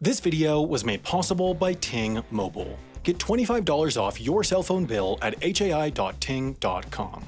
This video was made possible by Ting Mobile. Get $25 off your cell phone bill at hai.ting.com.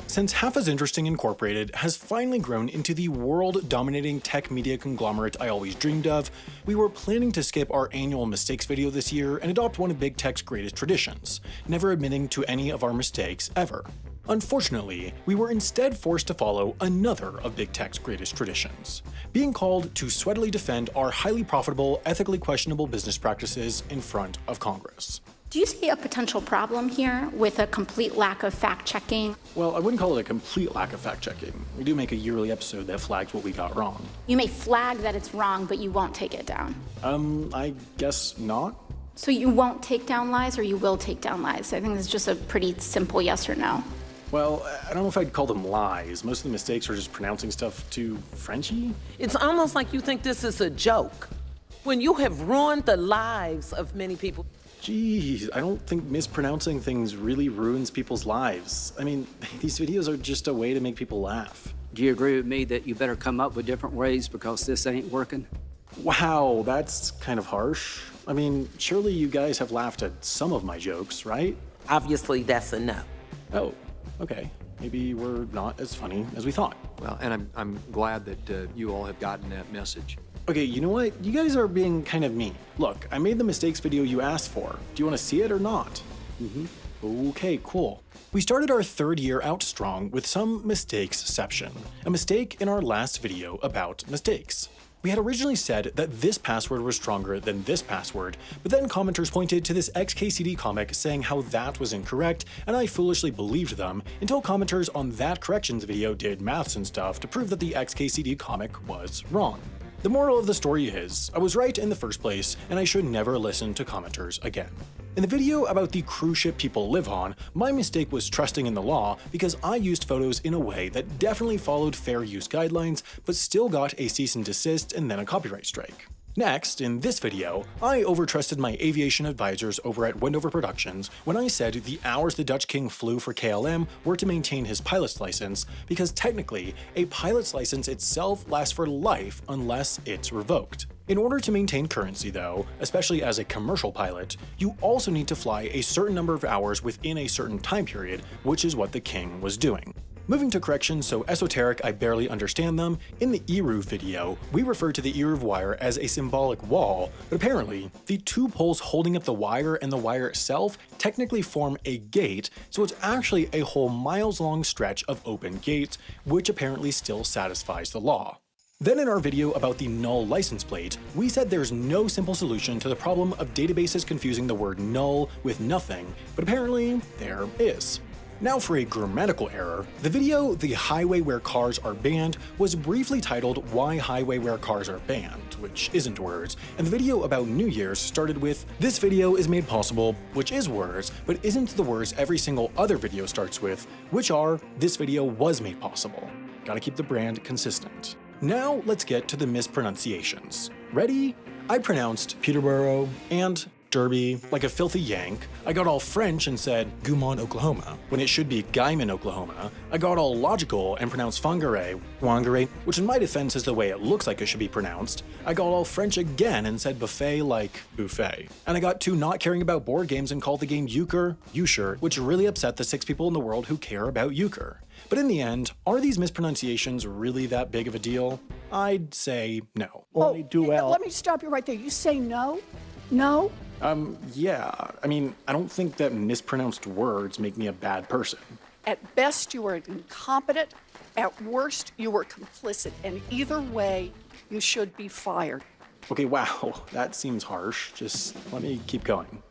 Since Half as Interesting Incorporated has finally grown into the world-dominating tech media conglomerate I always dreamed of, we were planning to skip our annual mistakes video this year and adopt one of Big Tech's greatest traditions, never admitting to any of our mistakes ever. Unfortunately, we were instead forced to follow another of Big Tech's greatest traditions, being called to sweatily defend our highly profitable, ethically questionable business practices in front of Congress. Do you see a potential problem here with a complete lack of fact-checking? Well, I wouldn't call it a complete lack of fact-checking. We do make a yearly episode that flags what we got wrong. You may flag that it's wrong, but you won't take it down. I guess not. So you won't take down lies, or you will take down lies? I think it's just a pretty simple yes or no. Well, I don't know if I'd call them lies. Most of the mistakes are just pronouncing stuff too Frenchy. It's almost like you think this is a joke, when you have ruined the lives of many people. Geez, I don't think mispronouncing things really ruins people's lives. I mean, these videos are just a way to make people laugh. Do you agree with me that you better come up with different ways because this ain't working? Wow, that's kind of harsh. I mean, surely you guys have laughed at some of my jokes, right? Obviously, that's a no. Oh, okay. Maybe we're not as funny as we thought. Well, and I'm glad that you all have gotten that message. Okay, you know what? You guys are being kind of mean. Look, I made the mistakes video you asked for. Do you want to see it or not? Okay, cool. We started our third year out strong with some mistakesception, a mistake in our last video about mistakes. We had originally said that this password was stronger than this password, but then commenters pointed to this XKCD comic saying how that was incorrect, and I foolishly believed them until commenters on that corrections video did maths and stuff to prove that the XKCD comic was wrong. The moral of the story is, I was right in the first place, and I should never listen to commenters again. In the video about the cruise ship people live on, my mistake was trusting in the law because I used photos in a way that definitely followed fair use guidelines, but still got a cease and desist and then a copyright strike. Next, in this video, I overtrusted my aviation advisors over at Wendover Productions when I said the hours the Dutch King flew for KLM were to maintain his pilot's license, because technically, a pilot's license itself lasts for life unless it's revoked. In order to maintain currency though, especially as a commercial pilot, you also need to fly a certain number of hours within a certain time period, which is what the King was doing. Moving to corrections so esoteric I barely understand them, in the eRoof video, we refer to the eRoof wire as a symbolic wall, but apparently, the two poles holding up the wire and the wire itself technically form a gate, so it's actually a whole miles-long stretch of open gates, which apparently still satisfies the law. Then in our video about the null license plate, we said there's no simple solution to the problem of databases confusing the word null with nothing, but apparently there is. Now for a grammatical error, the video "The Highway Where Cars Are Banned" was briefly titled "Why Highway Where Cars Are Banned," which isn't words, and the video about New Year's started with "This video is made possible," which is words, but isn't the words every single other video starts with, which are "This video was made possible." Gotta keep the brand consistent. Now let's get to the mispronunciations. Ready? I pronounced Peterborough and Derby like a filthy Yank. I got all French and said Gaumont, Oklahoma, when it should be Guyman, Oklahoma. I got all logical and pronounced Wangare, which in my defense is the way it looks like it should be pronounced. I got all French again and said buffet like buffet. And I got to not caring about board games and called the game euchre, which really upset the 6 people in the world who care about euchre. But in the end, are these mispronunciations really that big of a deal? I'd say no. Let me stop you right there. You say no? No? Yeah. I mean, I don't think that mispronounced words make me a bad person. At best, you are incompetent. At worst, you were complicit. And either way, you should be fired. Okay, wow, that seems harsh. Just let me keep going.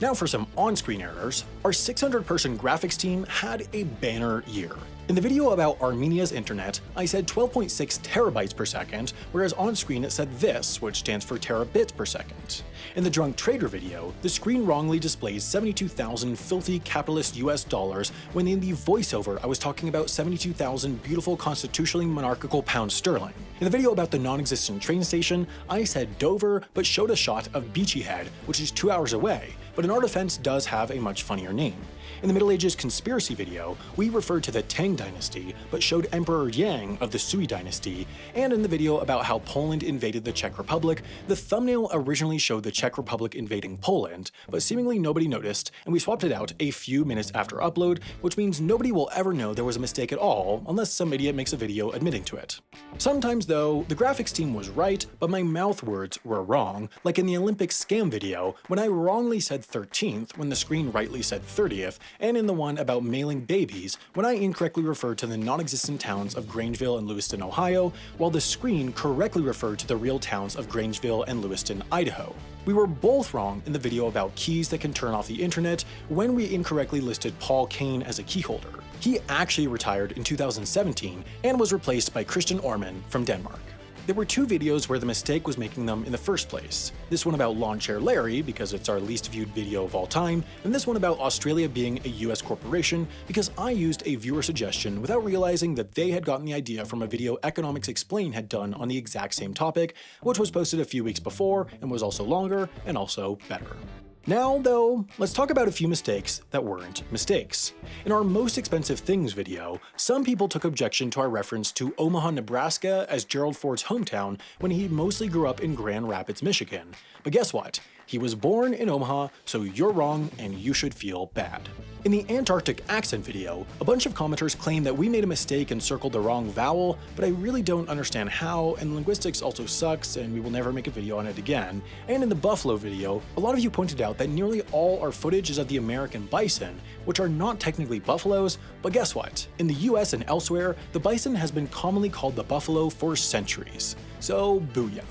Now for some on-screen errors, our 600-person graphics team had a banner year. In the video about Armenia's internet, I said 12.6 terabytes per second, whereas on screen it said this, which stands for terabits per second. In the Drunk Trader video, the screen wrongly displays 72,000 filthy capitalist US dollars, when in the voiceover I was talking about 72,000 beautiful constitutionally monarchical pounds sterling. In the video about the non-existent train station, I said Dover, but showed a shot of Beachy Head, which is 2 hours away, but in our defense does have a much funnier name. In the Middle Ages conspiracy video, we referred to the Tang Ming Dynasty, but showed Emperor Yang of the Sui Dynasty, and in the video about how Poland invaded the Czech Republic, the thumbnail originally showed the Czech Republic invading Poland, but seemingly nobody noticed, and we swapped it out a few minutes after upload, which means nobody will ever know there was a mistake at all, unless some idiot makes a video admitting to it. Sometimes though, the graphics team was right, but my mouth words were wrong, like in the Olympics scam video, when I wrongly said 13th when the screen rightly said 30th, and in the one about mailing babies, when I incorrectly referred to the non-existent towns of Grangeville and Lewiston, Ohio, while the screen correctly referred to the real towns of Grangeville and Lewiston, Idaho. We were both wrong in the video about keys that can turn off the internet when we incorrectly listed Paul Kane as a key holder. He actually retired in 2017 and was replaced by Christian Orman from Denmark. There were two videos where the mistake was making them in the first place. This one about Lawn Chair Larry, because it's our least viewed video of all time, and this one about Australia being a US corporation, because I used a viewer suggestion without realizing that they had gotten the idea from a video Economics Explained had done on the exact same topic, which was posted a few weeks before and was also longer and also better. Now, though, let's talk about a few mistakes that weren't mistakes. In our Most Expensive Things video, some people took objection to our reference to Omaha, Nebraska as Gerald Ford's hometown when he mostly grew up in Grand Rapids, Michigan. But guess what? He was born in Omaha, so you're wrong and you should feel bad. In the Antarctic accent video, a bunch of commenters claim that we made a mistake and circled the wrong vowel, but I really don't understand how, and linguistics also sucks and we will never make a video on it again. And in the Buffalo video, a lot of you pointed out that nearly all our footage is of the American bison, which are not technically buffaloes, but guess what? In the US and elsewhere, the bison has been commonly called the buffalo for centuries. So booyah.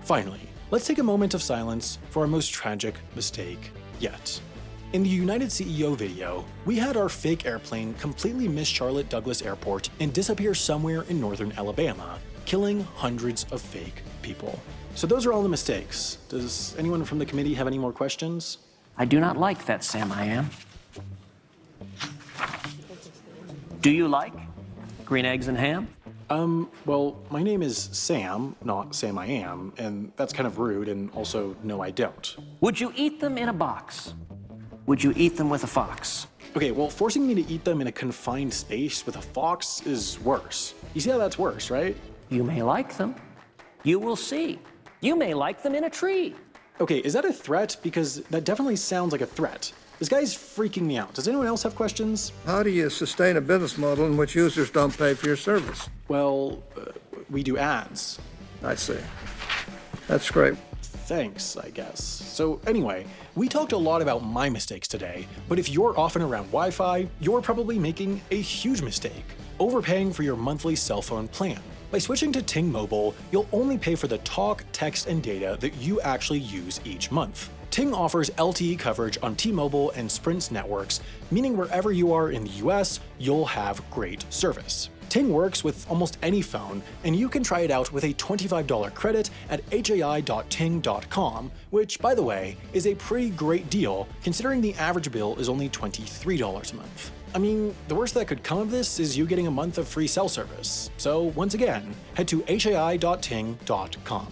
Finally, let's take a moment of silence for our most tragic mistake yet. In the United CEO video, we had our fake airplane completely miss Charlotte Douglas Airport and disappear somewhere in northern Alabama, killing hundreds of fake people. So those are all the mistakes. Does anyone from the committee have any more questions? I do not like that Sam I am. Do you like green eggs and ham? Well, my name is Sam, not Sam I am, and that's kind of rude, and also, no, I don't. Would you eat them in a box? Would you eat them with a fox? Okay, well, forcing me to eat them in a confined space with a fox is worse. You see how that's worse, right? You may like them. You will see. You may like them in a tree. Okay, is that a threat? Because that definitely sounds like a threat. This guy's freaking me out. Does anyone else have questions? How do you sustain a business model in which users don't pay for your service? Well, we do ads. I see. That's great. Thanks, I guess. So anyway, we talked a lot about my mistakes today, but if you're often around Wi-Fi, you're probably making a huge mistake, overpaying for your monthly cell phone plan. By switching to Ting Mobile, you'll only pay for the talk, text, and data that you actually use each month. Ting offers LTE coverage on T-Mobile and Sprint's networks, meaning wherever you are in the US, you'll have great service. Ting works with almost any phone, and you can try it out with a $25 credit at hai.ting.com, which, by the way, is a pretty great deal considering the average bill is only $23 a month. I mean, the worst that could come of this is you getting a month of free cell service. So once again, head to hai.ting.com.